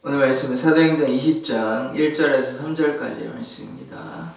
오늘 말씀은 사도행전 20장 1절에서 3절까지의 말씀입니다.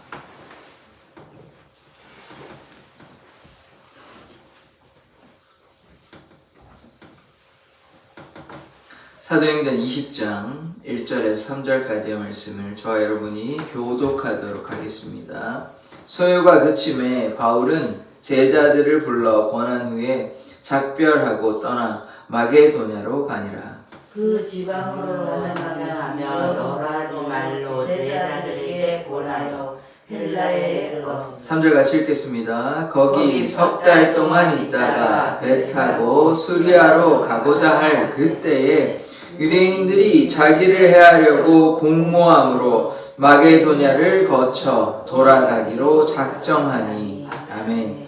사도행전 20장 1절에서 3절까지의 말씀을 저와 여러분이 교독하도록 하겠습니다. 소요가 그침에 바울은 제자들을 불러 권한 후에 작별하고 떠나 마게도냐로 가니라. 그 지방으로 가면 어라지 말로 제자들에게 권하여 헬라에 이르러 3절 같이 읽겠습니다. 거기 석 달 동안 있다가 배 타고 수리아로 가고자 할 그때에 유대인들이 자기를 해하려고 공모함으로 마게도냐를 거쳐 돌아가기로 작정하니. 아멘.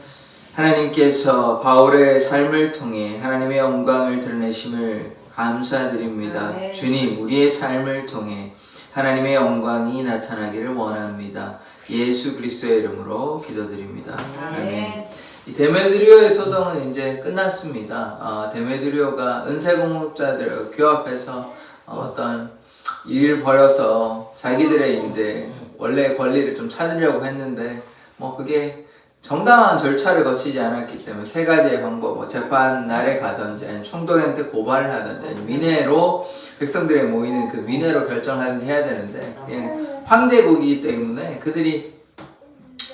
하나님께서 바울의 삶을 통해 하나님의 영광을 드러내심을 감사드립니다. 아멘. 주님, 우리의 삶을 통해 하나님의 영광이 나타나기를 원합니다. 예수 그리스도의 이름으로 기도드립니다. 아멘. 이 데메드리오의 소동은 이제 끝났습니다. 데메드리오가 은세공업자들 교합해서 어떤 일을 벌여서 자기들의 이제 원래 권리를 좀 찾으려고 했는데 그게 정당한 절차를 거치지 않았기 때문에 세 가지의 방법, 재판 날에 가든지 아니면 총독한테 고발을 하든지 아니면 민회로 백성들이 모이는 그 민회로 결정하든지 해야 되는데 그냥 황제국이기 때문에 그들이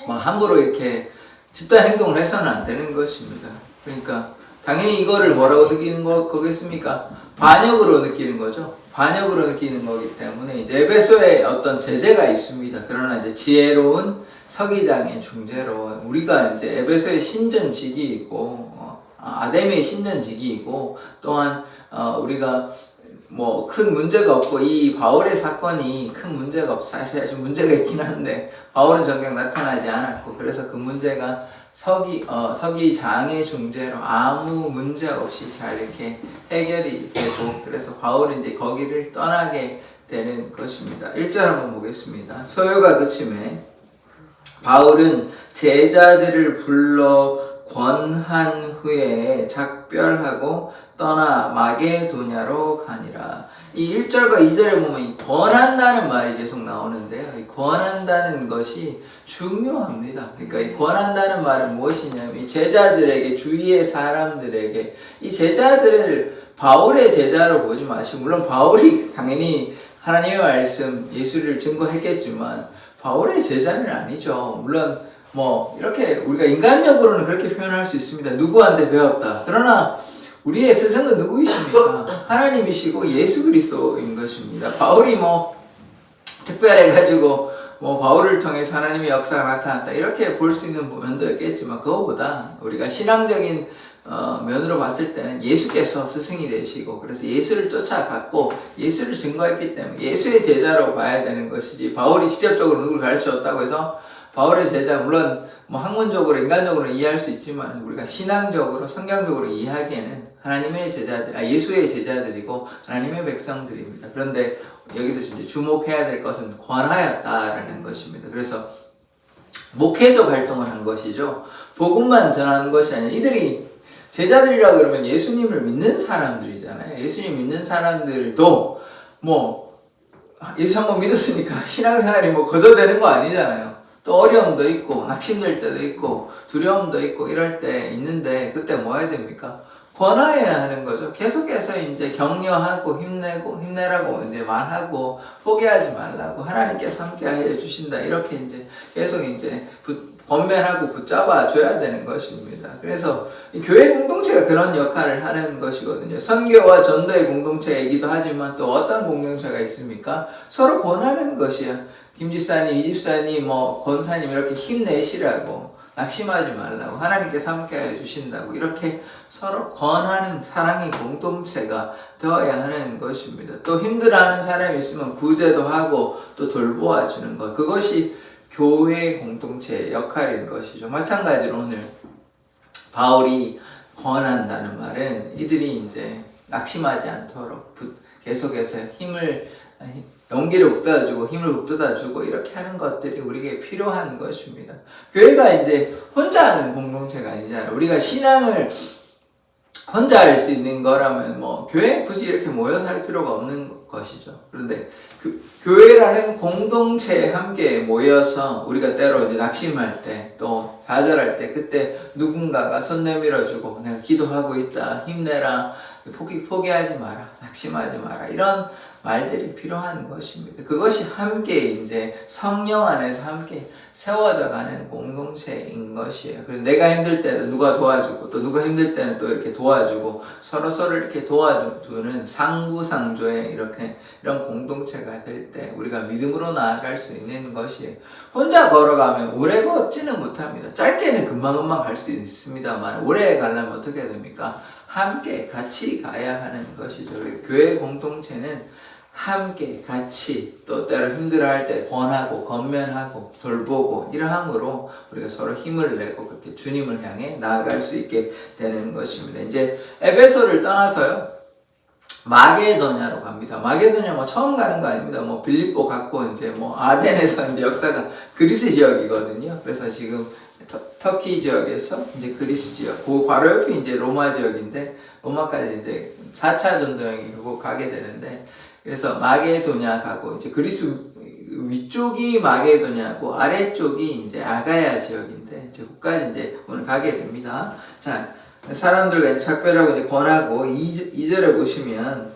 함부로 이렇게 집단 행동을 해서는 안 되는 것입니다. 그러니까 당연히 이거를 뭐라고 느끼는 거겠습니까? 반역으로 느끼는 거죠. 반역으로 느끼는 거기 때문에 이제 에베소에 어떤 제재가 있습니다. 그러나 이제 지혜로운 서기장의 중재로 우리가 이제 에베소의 신전지기이고 아데미의 신전지기이고 또한 우리가 큰 문제가 없고 이 바울의 사건이 큰 문제가 없어. 사실 아주 문제가 있긴 한데 바울은 정작 나타나지 않았고 그래서 그 문제가 서기장의 중재로 아무 문제 없이 잘 이렇게 해결이 되고 그래서 바울은 이제 거기를 떠나게 되는 것입니다. 1절 한번 보겠습니다. 소요가 그침에 바울은 제자들을 불러 권한 후에 작별하고 떠나 마게도냐로 가니라. 이 1절과 2절에 보면 이 권한다는 말이 계속 나오는데요. 이 권한다는 것이 중요합니다. 그러니까 이 권한다는 말은 무엇이냐면 이 제자들에게 주위의 사람들에게 이 제자들을 바울의 제자로 보지 마시고 물론 바울이 당연히 하나님의 말씀 예수를 증거했겠지만 바울의 제자는 아니죠. 물론 이렇게 우리가 인간적으로는 그렇게 표현할 수 있습니다. 누구한테 배웠다. 그러나 우리의 스승은 누구이십니까? 하나님이시고 예수 그리스도인 것입니다. 바울이 특별해가지고 바울을 통해서 하나님의 역사가 나타났다 이렇게 볼 수 있는 면도 있겠지만 그거보다 우리가 신앙적인 면으로 봤을 때는 예수께서 스승이 되시고 그래서 예수를 쫓아갔고 예수를 증거했기 때문에 예수의 제자로 봐야 되는 것이지 바울이 직접적으로 누구를 가르쳐줬다고 해서 바울의 제자 물론 학문적으로 인간적으로 이해할 수 있지만 우리가 신앙적으로 성경적으로 이해하기에는 하나님의 제자들, 예수의 제자들이고 하나님의 백성들입니다. 그런데 여기서 이제 주목해야 될 것은 권하였다라는 것입니다. 그래서 목회적 활동을 한 것이죠. 복음만 전하는 것이 아니라 이들이 제자들이라고 그러면 예수님을 믿는 사람들이잖아요. 예수님 믿는 사람들도 예수 한번 믿었으니까 신앙생활이 거저되는 거 아니잖아요. 또 어려움도 있고 낙심될 때도 있고 두려움도 있고 이럴 때 있는데 그때 뭐 해야 됩니까? 권하여야 하는 거죠. 계속해서 이제 격려하고 힘내라고 이제 말하고 포기하지 말라고 하나님께서 함께 해 주신다 이렇게 이제 계속 이제 권면하고 붙잡아 줘야 되는 것입니다. 그래서 이 교회 공동체가 그런 역할을 하는 것이거든요. 선교와 전도의 공동체이기도 하지만 또 어떤 공동체가 있습니까? 서로 권하는 것이야. 김 집사님, 이 집사님, 권사님 이렇게 힘내시라고 낙심하지 말라고 하나님께서 함께 해주신다고 이렇게 서로 권하는 사랑의 공동체가 되어야 하는 것입니다. 또 힘들어하는 사람이 있으면 구제도 하고 또 돌보아 주는 것 그것이 교회 공동체의 역할인 것이죠. 마찬가지로 오늘 바울이 권한다는 말은 이들이 이제 낙심하지 않도록 계속해서 용기를 북돋아주고 힘을 북돋아주고 이렇게 하는 것들이 우리에게 필요한 것입니다. 교회가 이제 혼자 하는 공동체가 아니잖아요. 우리가 신앙을 혼자 할 수 있는 거라면 교회에 굳이 이렇게 모여서 할 필요가 없는 것이죠. 그런데 교회라는 공동체에 함께 모여서 우리가 때로 이제 낙심할 때 또 좌절할 때 그때 누군가가 손 내밀어주고 내가 기도하고 있다, 힘내라, 포기하지 마라, 낙심하지 마라, 이런 말들이 필요한 것입니다. 그것이 함께 이제 성령 안에서 함께 세워져 가는 공동체인 것이에요. 그리고 내가 힘들 때는 누가 도와주고 또 누가 힘들 때는 또 이렇게 도와주고 서로 이렇게 도와주는 상부상조의 이런 공동체가 될 때 우리가 믿음으로 나아갈 수 있는 것이에요. 혼자 걸어가면 오래 걷지는 못합니다. 짧게는 금방금방 갈 수 있습니다만 오래 가려면 어떻게 됩니까? 함께 같이 가야 하는 것이죠. 교회 공동체는 함께 같이 또 때로 힘들어할 때 권하고 권면하고 돌보고 이러함으로 우리가 서로 힘을 내고 그렇게 주님을 향해 나아갈 수 있게 되는 것입니다. 이제 에베소를 떠나서요 마게도냐로 갑니다. 마게도냐 뭐 처음 가는 거 아닙니다. 뭐 빌립보 갔고 이제 뭐 아덴에서 이제 역사가 그리스 지역이거든요. 그래서 지금 터키 지역에서 이제 그리스 지역, 그 바로 옆이 이제 로마 지역인데 로마까지 이제 4차 전도여행이 결국 가게 되는데 그래서 마게도냐 가고 이제 그리스 위쪽이 마게도냐고 아래쪽이 이제 아가야 지역인데 이제 거기까지 이제 오늘 가게 됩니다. 자, 사람들과 이제 작별하고 이제 권하고 2절에 보시면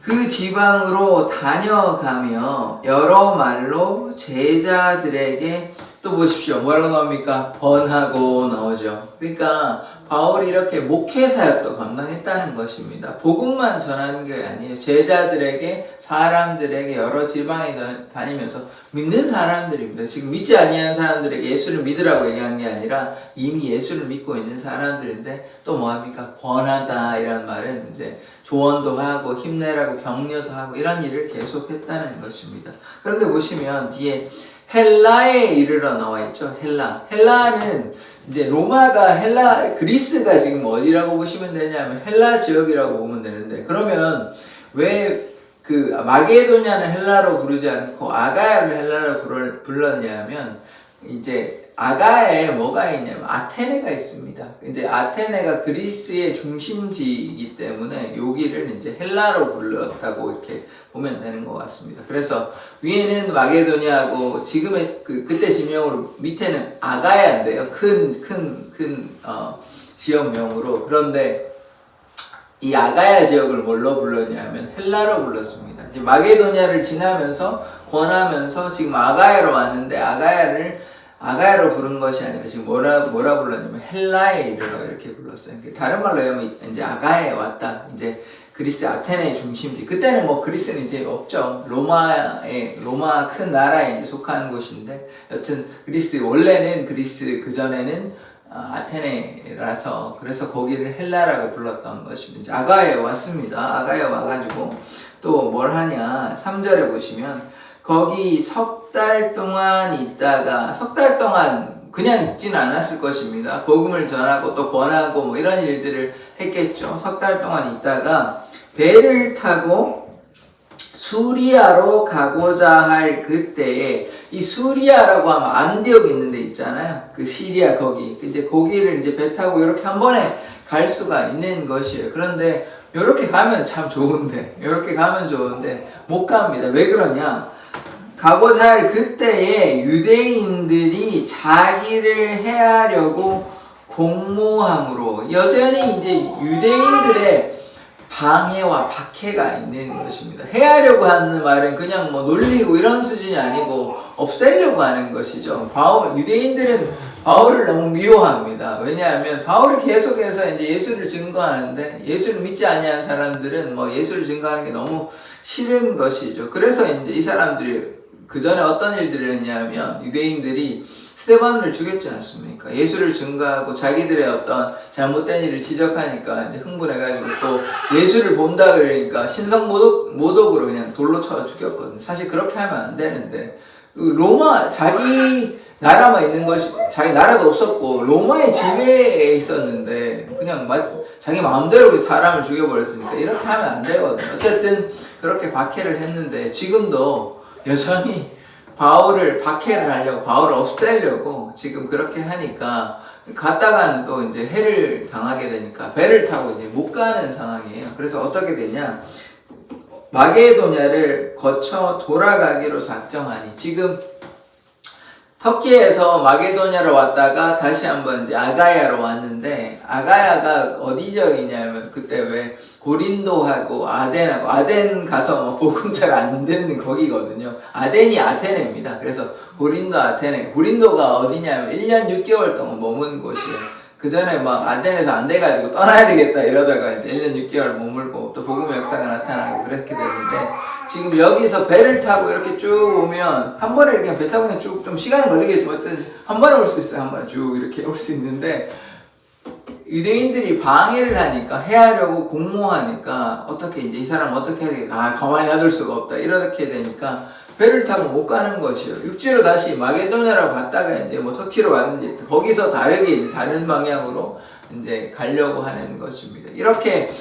그 지방으로 다녀가며 여러 말로 제자들에게 또 보십시오. 뭐라고 나옵니까? 번하고 나오죠. 그러니까 바울이 이렇게 목회 사역도 감당했다는 것입니다. 복음만 전하는 게 아니에요. 제자들에게 사람들에게 여러 지방에 다니면서 믿는 사람들입니다. 지금 믿지 아니하는 사람들에게 예수를 믿으라고 얘기한 게 아니라 이미 예수를 믿고 있는 사람들인데 또 뭐합니까? 권하다 이란 말은 이제 조언도 하고 힘내라고 격려도 하고 이런 일을 계속했다는 것입니다. 그런데 보시면 뒤에 헬라에 이르러 나와 있죠. 헬라는 이제 로마가 그리스가 지금 어디라고 보시면 되냐면 헬라 지역이라고 보면 되는데 그러면 왜 그 마게도냐는 헬라로 부르지 않고 아가야를 헬라로 불렀냐면 이제 아가야에 뭐가 있냐면 아테네가 있습니다. 이제 아테네가 그리스의 중심지이기 때문에 여기를 이제 헬라로 불렀다고 이렇게 보면 되는 것 같습니다. 그래서 위에는 마게도냐하고 지금의 그때 지명으로 밑에는 아가야인데요. 큰 지역명으로. 그런데 이 아가야 지역을 뭘로 불렀냐면 헬라로 불렀습니다. 이제 마게도냐를 지나면서 권하면서 지금 아가야로 왔는데 아가야로 부른 것이 아니라 지금 뭐라 불렀냐면 헬라에 이르러 이렇게 불렀어요. 다른 말로 하면 이제 아가야에 왔다. 이제 그리스 아테네의 중심지. 그때는 뭐 그리스는 이제 없죠. 로마 큰 나라에 이제 속하는 곳인데 여튼 원래는 그리스 그 전에는 아테네라서 그래서 거기를 헬라라고 불렀던 것입니다. 이제 아가야에 왔습니다. 아가야에 와가지고 또 뭘 하냐 3절에 보시면 거기 석 달 동안 있다가 석 달 동안 그냥 있지는 않았을 것입니다. 복음을 전하고 또 권하고 뭐 이런 일들을 했겠죠. 석 달 동안 있다가 배를 타고 수리아로 가고자 할 그때에 이 수리아라고 하면 안디옥 있는 데 있잖아요. 그 시리아 거기. 이제 거기를 이제 배 타고 이렇게 한 번에 갈 수가 있는 것이에요. 그런데 이렇게 가면 참 좋은데 못 갑니다. 왜 그러냐? 가고자 할 그때에 유대인들이 자기를 해하려고 공모함으로 여전히 이제 유대인들의 방해와 박해가 있는 것입니다. 해하려고 하는 말은 그냥 뭐 놀리고 이런 수준이 아니고 없애려고 하는 것이죠. 유대인들은 바울을 너무 미워합니다. 왜냐하면 바울이 계속해서 이제 예수를 증거하는데 예수를 믿지 아니한 사람들은 뭐 예수를 증거하는 게 너무 싫은 것이죠. 그래서 이제 이 사람들이 그 전에 어떤 일들을 했냐면 유대인들이 스데반을 죽였지 않습니까? 예수를 증거하고 자기들의 어떤 잘못된 일을 지적하니까 이제 흥분해가지고 또 예수를 본다 그러니까 신성모독으로 그냥 돌로 쳐 죽였거든요. 사실 그렇게 하면 안 되는데 로마 자기 나라만 있는 것이 자기 나라도 없었고 로마의 지배에 있었는데 그냥 자기 마음대로 사람을 죽여버렸으니까 이렇게 하면 안 되거든요. 어쨌든 그렇게 박해를 했는데 지금도 여전히 바울을 박해를 하려고 바울을 없애려고 지금 그렇게 하니까 갔다가는 또 이제 해를 당하게 되니까 배를 타고 이제 못 가는 상황이에요. 그래서 어떻게 되냐? 마게도냐를 거쳐 돌아가기로 작정하니, 지금 터키에서 마게도냐로 왔다가 다시 한번 이제 아가야로 왔는데, 아가야가 어디 지역이냐면 그때 왜 고린도하고 아덴 가서 뭐 복음 잘 안 듣는 거기거든요. 아덴이 아테네입니다. 그래서 고린도 아테네, 고린도가 어디냐면 1년 6개월 동안 머문 곳이에요. 그 전에 막 아덴에서 안 돼가지고 떠나야 되겠다 이러다가 이제 1년 6개월 머물고 또 복음의 역사가 나타나고 그렇게 되는데, 지금 여기서 배를 타고 이렇게 쭉 오면 한 번에 이렇게 배 타고 그냥 쭉 좀 시간이 걸리겠지만 한 번에 올 수 있어요. 한 번에 쭉 이렇게 올 수 있는데, 유대인들이 방해를 하니까, 해하려고 공모하니까 어떻게 이제 이 사람 어떻게 해야 되겠다, 가만히 놔둘 수가 없다 이렇게 되니까 배를 타고 못 가는 것이요. 육지로 다시 마게도냐로 갔다가 이제 뭐 터키로 왔는지 거기서 다르게 다른 방향으로 이제 가려고 하는 것입니다. 이렇게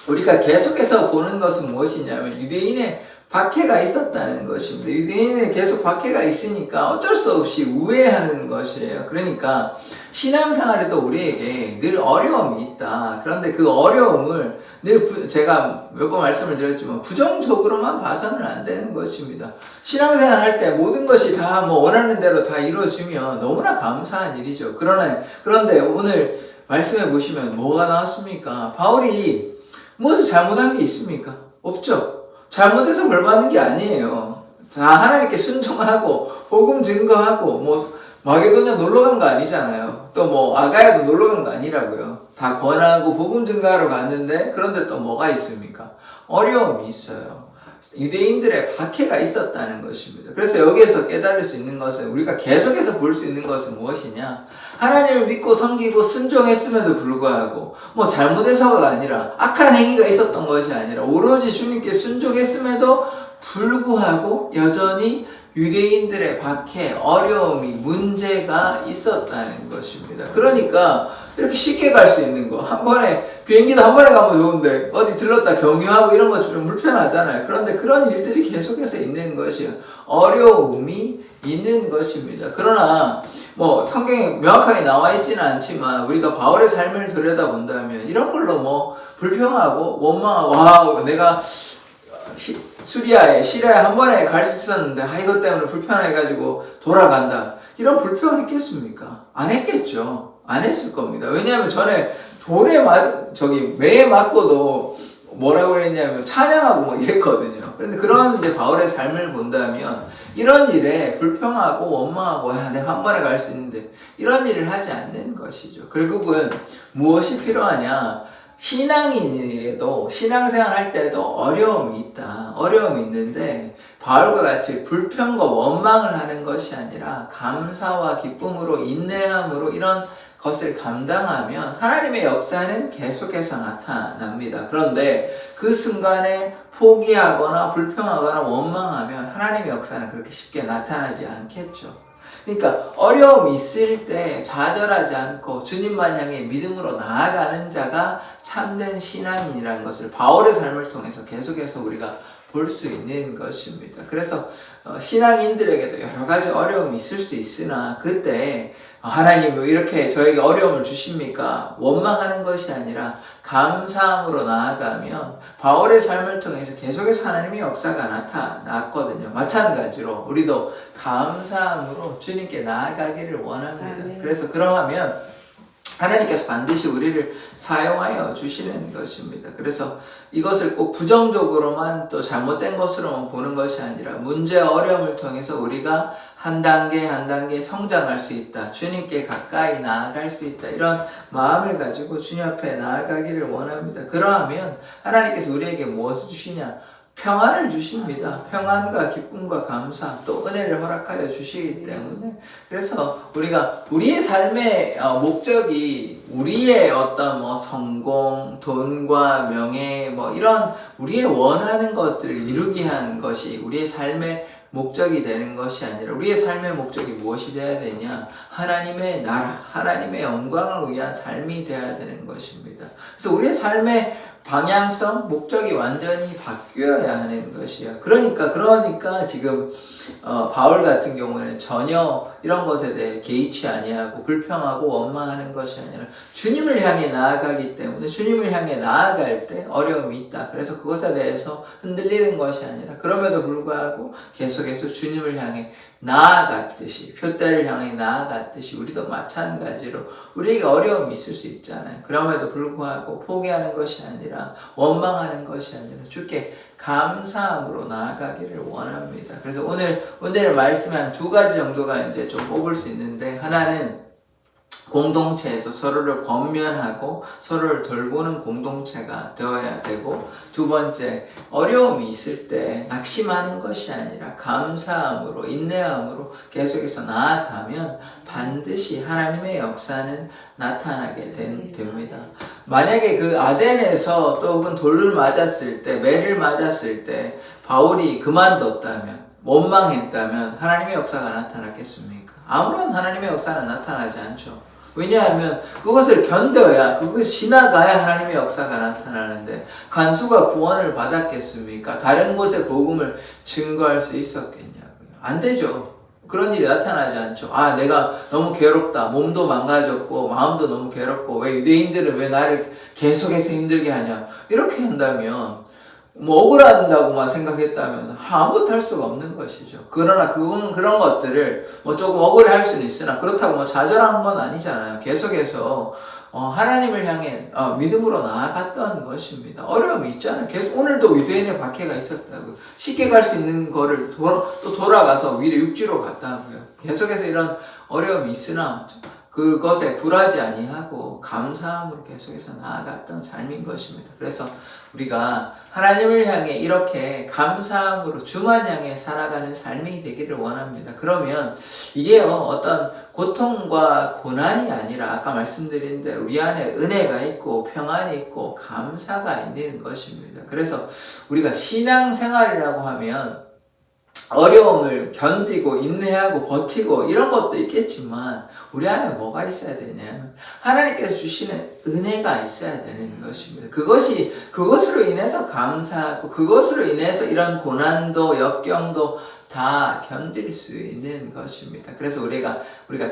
우리가 계속해서 보는 것은 무엇이냐면 유대인의 박해가 있었다는 것입니다. 유대인에 계속 박해가 있으니까 어쩔 수 없이 우회하는 것이에요. 그러니까 신앙생활에도 우리에게 늘 어려움이 있다. 그런데 그 어려움을 늘 제가 몇 번 말씀을 드렸지만 부정적으로만 봐서는 안 되는 것입니다. 신앙생활 할 때 모든 것이 다 뭐 원하는 대로 다 이루어지면 너무나 감사한 일이죠. 그런데 오늘 말씀해 보시면 뭐가 나왔습니까? 바울이 무엇을 잘못한 게 있습니까? 없죠. 잘못해서 벌 받는 게 아니에요. 다 하나님께 순종하고 복음 증거하고 뭐 마게도냐 놀러 간 거 아니잖아요. 또 뭐 아가야도 놀러 간 거 아니라고요. 다 권하고 복음 증거하러 갔는데, 그런데 또 뭐가 있습니까? 어려움이 있어요. 유대인들의 박해가 있었다는 것입니다. 그래서 여기에서 깨달을 수 있는 것은, 우리가 계속해서 볼 수 있는 것은 무엇이냐? 하나님을 믿고 섬기고 순종했음에도 불구하고 뭐 잘못해서가 아니라 악한 행위가 있었던 것이 아니라 오로지 주님께 순종했음에도 불구하고 여전히 유대인들의 박해, 어려움이, 문제가 있었다는 것입니다. 그러니까 이렇게 쉽게 갈 수 있는 거, 한 번에 비행기도 한 번에 가면 좋은데 어디 들렀다 경유하고 이런 거 좀 불편하잖아요. 그런데 그런 일들이 계속해서 있는 것이요, 어려움이 있는 것입니다. 그러나 뭐 성경에 명확하게 나와 있지는 않지만 우리가 바울의 삶을 들여다본다면 이런 걸로 뭐 불평하고 원망하고, 와 내가 시리아에 한 번에 갈 수 있었는데 이것 때문에 불편해가지고 돌아간다, 이런 불평했겠습니까? 안 했겠죠. 안 했을 겁니다. 왜냐하면 전에 매에 맞고도 뭐라고 그랬냐면 찬양하고 뭐 이랬거든요. 그런데 그런 이제 바울의 삶을 본다면 이런 일에 불평하고 원망하고 내가 한 번에 갈 수 있는데 이런 일을 하지 않는 것이죠. 결국은 무엇이 필요하냐? 신앙인에게도 신앙생활 할 때도 어려움이 있다. 어려움이 있는데 바울과 같이 불평과 원망을 하는 것이 아니라 감사와 기쁨으로, 인내함으로 이런 것을 감당하면 하나님의 역사는 계속해서 나타납니다. 그런데 그 순간에 포기하거나 불평하거나 원망하면 하나님의 역사는 그렇게 쉽게 나타나지 않겠죠. 그러니까 어려움이 있을 때 좌절하지 않고 주님만 향해 믿음으로 나아가는 자가 참된 신앙인이라는 것을 바울의 삶을 통해서 계속해서 우리가 볼 수 있는 것입니다. 그래서 신앙인들에게도 여러 가지 어려움이 있을 수 있으나 그때 하나님 왜 이렇게 저에게 어려움을 주십니까? 원망하는 것이 아니라 감사함으로 나아가면 바울의 삶을 통해서 계속해서 하나님의 역사가 나타났거든요. 마찬가지로 우리도 감사함으로 주님께 나아가기를 원합니다. 그래서 그러하면 하나님께서 반드시 우리를 사용하여 주시는 것입니다. 그래서 이것을 꼭 부정적으로만 또 잘못된 것으로만 보는 것이 아니라 문제와 어려움을 통해서 우리가 한 단계 한 단계 성장할 수 있다. 주님께 가까이 나아갈 수 있다. 이런 마음을 가지고 주님 앞에 나아가기를 원합니다. 그러하면 하나님께서 우리에게 무엇을 주시냐? 평안을 주십니다. 평안과 기쁨과 감사, 또 은혜를 허락하여 주시기 때문에, 그래서 우리가 우리의 삶의 목적이 우리의 어떤 뭐 성공, 돈과 명예, 뭐 이런 우리의 원하는 것들을 이루게 하는 것이 우리의 삶의 목적이 되는 것이 아니라, 우리의 삶의 목적이 무엇이 되어야 되냐? 하나님의 나라, 하나님의 영광을 위한 삶이 되어야 되는 것입니다. 그래서 우리의 삶의 방향성, 목적이 완전히 바뀌어야 하는 것이야. 그러니까 지금 바울 같은 경우는 전혀 이런 것에 대해 개의치 아니하고 불평하고 원망하는 것이 아니라 주님을 향해 나아가기 때문에 주님을 향해 나아갈 때 어려움이 있다. 그래서 그것에 대해서 흔들리는 것이 아니라 그럼에도 불구하고 계속해서 주님을 향해 나아갔듯이, 표대를 향해 나아갔듯이 우리도 마찬가지로 우리에게 어려움이 있을 수 있잖아요. 그럼에도 불구하고 포기하는 것이 아니라 원망하는 것이 아니라 주께 감사함으로 나아가기를 원합니다. 그래서 오늘 말씀에 한 2가지 정도가 이제 좀 뽑을 수 있는데, 하나는 공동체에서 서로를 권면하고 서로를 돌보는 공동체가 되어야 되고, 2번째, 어려움이 있을 때 낙심하는 것이 아니라 감사함으로, 인내함으로 계속해서 나아가면 반드시 하나님의 역사는 나타나게 됩니다. 만약에 그 아덴에서 또 혹은 돌을 맞았을 때, 매를 맞았을 때 바울이 그만뒀다면, 원망했다면 하나님의 역사가 나타났겠습니까? 아무런 하나님의 역사는 나타나지 않죠. 왜냐하면 그것을 견뎌야, 그것을 지나가야 하나님의 역사가 나타나는데, 간수가 구원을 받았겠습니까? 다른 곳에 복음을 증거할 수 있었겠냐고요? 안 되죠. 그런 일이 나타나지 않죠. 아, 내가 너무 괴롭다. 몸도 망가졌고 마음도 너무 괴롭고 왜 유대인들은 왜 나를 계속해서 힘들게 하냐. 이렇게 한다면, 뭐 억울한다고만 생각했다면 아무것도 할 수가 없는 것이죠. 그러나 그런 것들을 뭐 조금 억울해 할 수는 있으나 그렇다고 뭐 좌절한 건 아니잖아요. 계속해서 하나님을 향해 믿음으로 나아갔던 것입니다. 어려움이 있잖아요. 계속 오늘도 유대인의 박해가 있었다고. 쉽게 갈 수 있는 거를 또 돌아가서 위로 육지로 갔다고요. 계속해서 이런 어려움이 있으나 그것에 굴하지 아니하고 감사함으로 계속해서 나아갔던 삶인 것입니다. 그래서 우리가 하나님을 향해 이렇게 감사함으로 주만 향해 살아가는 삶이 되기를 원합니다. 그러면 이게요, 어떤 고통과 고난이 아니라 아까 말씀드린 대로 우리 안에 은혜가 있고 평안이 있고 감사가 있는 것입니다. 그래서 우리가 신앙생활이라고 하면 어려움을 견디고 인내하고 버티고 이런 것도 있겠지만 우리 안에 뭐가 있어야 되냐면 하나님께서 주시는 은혜가 있어야 되는 것입니다. 그것으로 인해서 감사하고 그것으로 인해서 이런 고난도 역경도 다 견딜 수 있는 것입니다. 그래서 우리가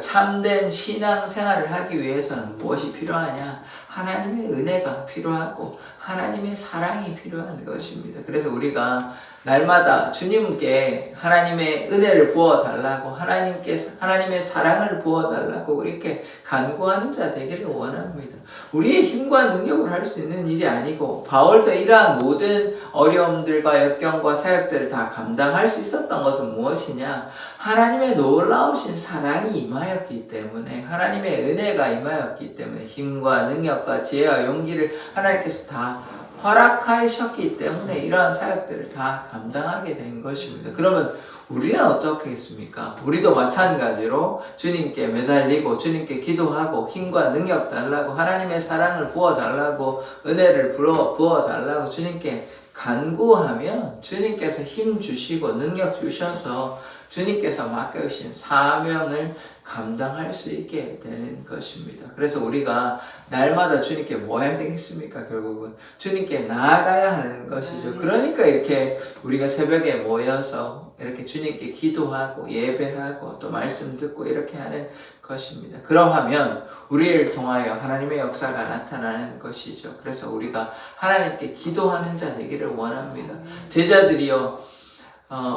참된 신앙생활을 하기 위해서는 무엇이 필요하냐? 하나님의 은혜가 필요하고 하나님의 사랑이 필요한 것입니다. 그래서 우리가 날마다 주님께 하나님의 은혜를 부어달라고, 하나님의 사랑을 부어달라고 이렇게 간구하는 자 되기를 원합니다. 우리의 힘과 능력으로 할 수 있는 일이 아니고, 바울도 이러한 모든 어려움들과 역경과 사역들을 다 감당할 수 있었던 것은 무엇이냐? 하나님의 놀라우신 사랑이 임하였기 때문에, 하나님의 은혜가 임하였기 때문에, 힘과 능력과 지혜와 용기를 하나님께서 다 허락하셨기 때문에 이러한 사역들을 다 감당하게 된 것입니다. 그러면 우리는 어떻게 했습니까? 우리도 마찬가지로 주님께 매달리고 주님께 기도하고 힘과 능력 달라고, 하나님의 사랑을 부어달라고, 은혜를 부어달라고 주님께 간구하면 주님께서 힘 주시고 능력 주셔서 주님께서 맡겨주신 사명을 감당할 수 있게 되는 것입니다. 그래서 우리가 날마다 주님께 뭐 해야 되겠습니까? 결국은 주님께 나아가야 하는 것이죠. 그러니까 이렇게 우리가 새벽에 모여서 이렇게 주님께 기도하고 예배하고 또 말씀 듣고 이렇게 하는 것입니다. 그러하면 우리를 통하여 하나님의 역사가 나타나는 것이죠. 그래서 우리가 하나님께 기도하는 자 되기를 원합니다. 제자들이요,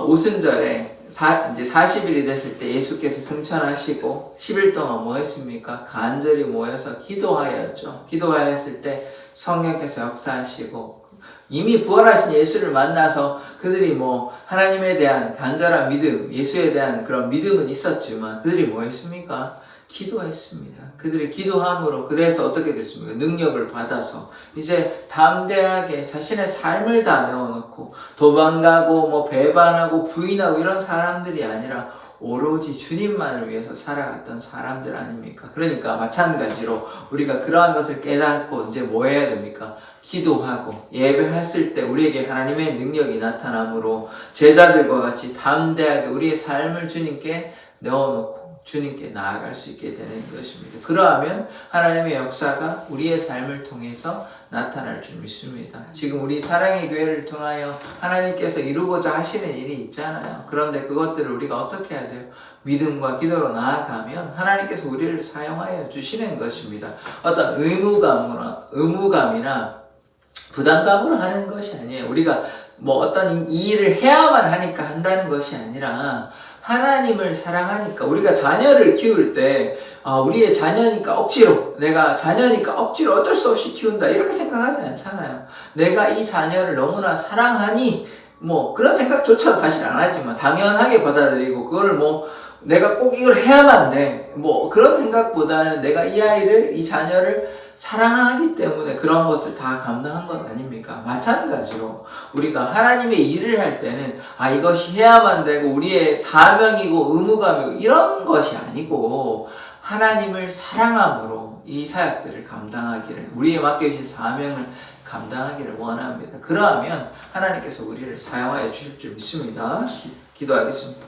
오순절에 이제 40일이 됐을 때 예수께서 승천하시고 10일 동안 뭐 했습니까? 간절히 모여서 기도하였죠. 기도하였을 때 성령께서 역사하시고, 이미 부활하신 예수를 만나서 그들이 뭐 하나님에 대한 간절한 믿음, 예수에 대한 그런 믿음은 있었지만 그들이 뭐 했습니까? 기도했습니다. 그들이 기도함으로, 그래서 어떻게 됐습니까? 능력을 받아서 이제 담대하게 자신의 삶을 다 내어놓고 도망가고 뭐 배반하고 부인하고 이런 사람들이 아니라 오로지 주님만을 위해서 살아갔던 사람들 아닙니까? 그러니까 마찬가지로 우리가 그러한 것을 깨닫고 이제 뭐 해야 됩니까? 기도하고 예배했을 때 우리에게 하나님의 능력이 나타나므로 제자들과 같이 담대하게 우리의 삶을 주님께 내어놓고 주님께 나아갈 수 있게 되는 것입니다. 그러하면 하나님의 역사가 우리의 삶을 통해서 나타날 줄 믿습니다. 지금 우리 사랑의 교회를 통하여 하나님께서 이루고자 하시는 일이 있잖아요. 그런데 그것들을 우리가 어떻게 해야 돼요? 믿음과 기도로 나아가면 하나님께서 우리를 사용하여 주시는 것입니다. 어떤 의무감이나 부담감으로 하는 것이 아니에요. 우리가 뭐 어떤 이 일을 해야만 하니까 한다는 것이 아니라 하나님을 사랑하니까. 우리가 자녀를 키울 때 우리의 자녀니까 억지로, 내가 자녀니까 억지로 어쩔 수 없이 키운다 이렇게 생각하지 않잖아요. 내가 이 자녀를 너무나 사랑하니 뭐 그런 생각조차도 사실 안 하지만 당연하게 받아들이고, 그거를 뭐 내가 꼭 이걸 해야만 돼 뭐 그런 생각보다는 내가 이 자녀를 사랑하기 때문에 그런 것을 다 감당한 것 아닙니까? 마찬가지로 우리가 하나님의 일을 할 때는 이것이 해야만 되고 우리의 사명이고 의무감이고 이런 것이 아니고, 하나님을 사랑함으로 이 사역들을 감당하기를, 우리의 맡겨주신 사명을 감당하기를 원합니다. 그러하면 하나님께서 우리를 사용하여 주실 줄 믿습니다. 기도하겠습니다.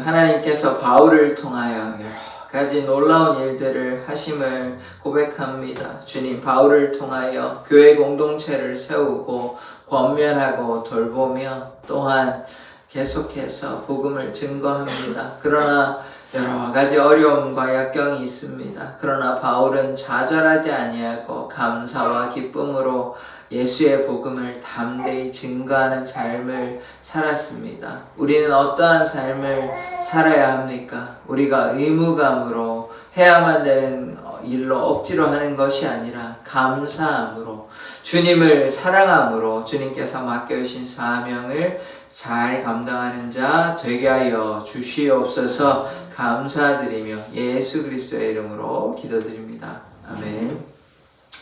하나님께서 바울을 통하여 여러 가지 놀라운 일들을 하심을 고백합니다. 주님, 바울을 통하여 교회 공동체를 세우고 권면하고 돌보며 또한 계속해서 복음을 증거합니다. 그러나 여러 가지 어려움과 역경이 있습니다. 그러나 바울은 좌절하지 아니하고 감사와 기쁨으로 예수의 복음을 담대히 증거하는 삶을 살았습니다. 우리는 어떠한 삶을 살아야 합니까? 우리가 의무감으로 해야만 되는 일로 억지로 하는 것이 아니라 감사함으로, 주님을 사랑함으로 주님께서 맡겨주신 사명을 잘 감당하는 자 되게 하여 주시옵소서. 감사드리며 예수 그리스도의 이름으로 기도드립니다. 아멘.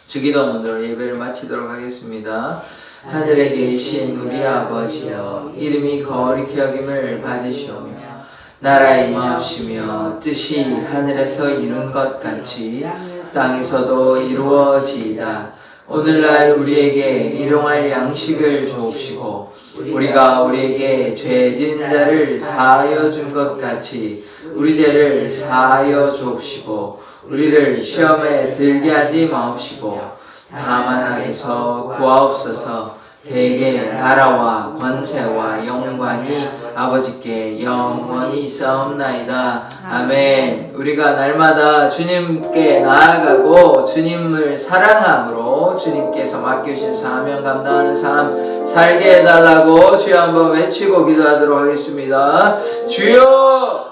주기도문으로 예배를 마치도록 하겠습니다. 하늘에 계신 우리 아버지여, 이름이 거룩히 여김을 받으시오며 나라 임하옵시며 뜻이 하늘에서 이룬 것 같이 땅에서도 이루어지이다. 오늘날 우리에게 일용할 양식을 주옵시고, 우리가 우리에게 죄 지은 자를 사하여 준 것 같이 우리 죄를 사하여 주옵시고, 우리를 시험에 들게 하지 마옵시고 다만 악에서 구하옵소서. 대개 나라와 권세와 영광이 아버지께 영원히 있사옵나이다. 아멘. 우리가 날마다 주님께 나아가고 주님을 사랑함으로 주님께서 맡겨주신 사명 감당하는 삶 살게 해달라고 주여 한번 외치고 기도하도록 하겠습니다. 주여!